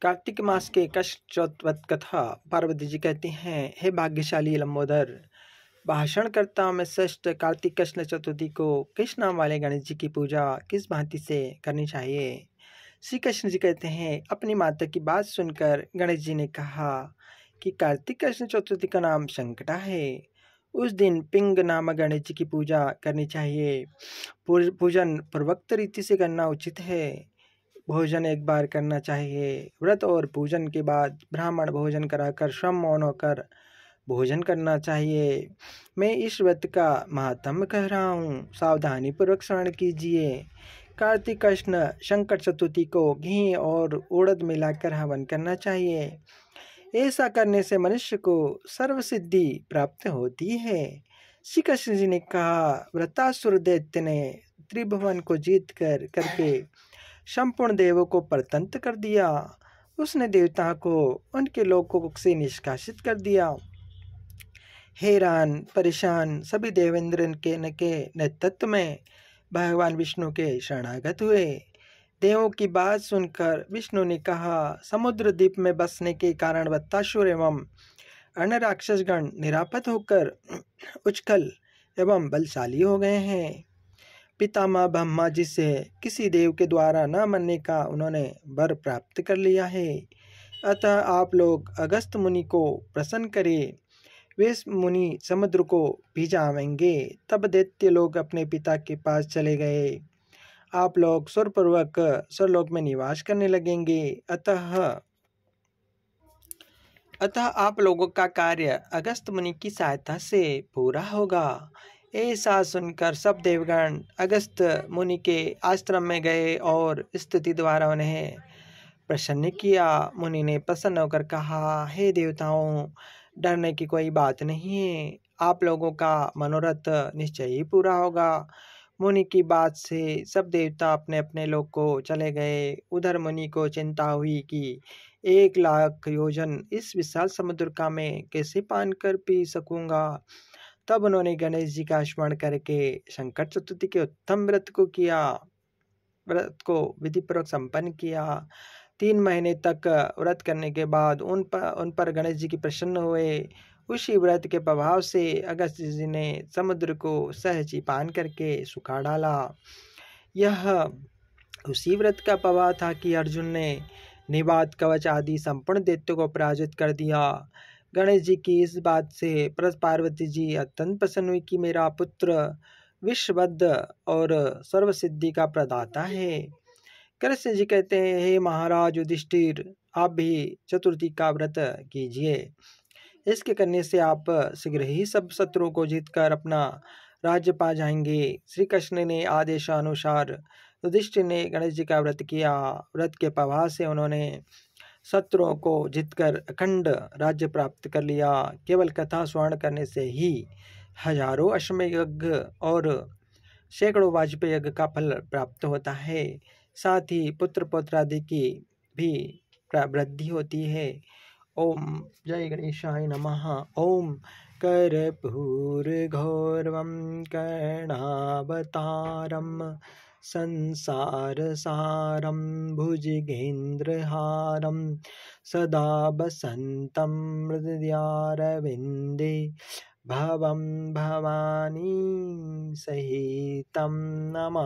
कार्तिक मास के कृष्ण चौथ कथा। पार्वती जी कहती हैं, हे भाग्यशाली लंबोदर, भाषण करता में श्रेष्ठ कार्तिक कृष्ण चतुर्थी को कृष्ण नाम वाले गणेश जी की पूजा किस भांति से करनी चाहिए। श्री कृष्ण जी कहते हैं, अपनी माता की बात सुनकर गणेश जी ने कहा कि कार्तिक कृष्ण चतुर्थी का नाम संकटा है। उस दिन पिंग नामक गणेश जी की पूजा करनी चाहिए। पूजन पूर्वोक्त रीति से करना उचित है। भोजन एक बार करना चाहिए। व्रत और पूजन के बाद ब्राह्मण भोजन कराकर स्वयं मौन होकर भोजन करना चाहिए। मैं इस व्रत का महात्म्य कह रहा हूँ, सावधानी पूर्वक श्रवण कीजिए। कार्तिक कृष्ण शंकर चतुर्थी को घी और उड़द मिलाकर हवन करना चाहिए। ऐसा करने से मनुष्य को सर्व सिद्धि प्राप्त होती है। श्री कृष्ण जी ने कहा, वृतासुर दैत्य ने त्रिभुवन को जीत करके संपूर्ण देवों को परतंत्र कर दिया। उसने देवता को उनके लोकों से निष्कासित कर दिया। हैरान परेशान सभी देवेंद्र के नेतृत्व में भगवान विष्णु के शरणागत हुए। देवों की बात सुनकर विष्णु ने कहा, समुद्र द्वीप में बसने के कारण वत्तासुर एवं अन्य राक्षसगण निरापद होकर उच्छल एवं बलशाली हो गए हैं। पितामह ब्रह्मा जी से किसी देव के द्वारा न मरने का उन्होंने वर प्राप्त कर लिया है। अतः आप लोग अगस्त मुनि को प्रसन्न करें। वे मुनि समुद्र को भिजावेंगे। तब दैत्य लोग अपने पिता के पास चले गए। आप लोग सुरपूर्वक स्वरलोक में निवास करने लगेंगे। अतः आप लोगों का कार्य अगस्त मुनि की सहायता से पूरा होगा। ऐसा सुनकर सब देवगण अगस्त मुनि के आश्रम में गए और स्तुति द्वारा उन्हें प्रसन्न किया। मुनि ने प्रसन्न होकर कहा, हे देवताओं, डरने की कोई बात नहीं है। आप लोगों का मनोरथ निश्चय ही पूरा होगा। मुनि की बात से सब देवता अपने अपने लोक को चले गए। उधर मुनि को चिंता हुई कि 1,00,000 योजन इस विशाल समुद्र का मैं कैसे पान कर पी सकूंगा। तब उन्होंने गणेश जी का स्मरण करके शंकर चतुर्थी के उत्तम व्रत को विधिपूर्वक संपन्न किया। 3 महीने तक व्रत करने के बाद उन पर गणेश जी की प्रसन्न हुए। उसी व्रत के प्रभाव से अगस्त जी ने समुद्र को सहज ही पान करके सुखा डाला। यह उसी व्रत का प्रभाव था कि अर्जुन ने निवात कवच आदि संपूर्ण दैत्यों को पराजित कर दिया। गणेश जी की इस बात से पार्वती जी अत्यंत प्रसन्न हुई कि मेरा पुत्र विश्वबद्ध और सर्वसिद्धि का प्रदाता है। कृष्ण जी कहते हैं, हे महाराज युधिष्ठिर, आप भी चतुर्थी का व्रत कीजिए। इसके करने से आप शीघ्र ही सब शत्रुओं को जीतकर अपना राज्य पा जाएंगे। श्री कृष्ण ने आदेशानुसार युधिष्ठिर ने गणेश जी का व्रत किया। व्रत के प्रभाव से उन्होंने शत्रुओं को जीतकर अखंड राज्य प्राप्त कर लिया। केवल कथा श्रवण करने से ही हजारों अश्वमेध यज्ञ और सैकड़ों वाजपेयी यज्ञ का फल प्राप्त होता है। साथ ही पुत्र पौत्र आदि की भी वृद्धि होती है। ओम जय गणेशाय नमः। ओम कर्पूरगौरवं कर्णावतारं संसारसारं भुजगेन्द्रहारं सदा वसन्तं हृदयारविन्दे भवं भवानी सहितं नमामि।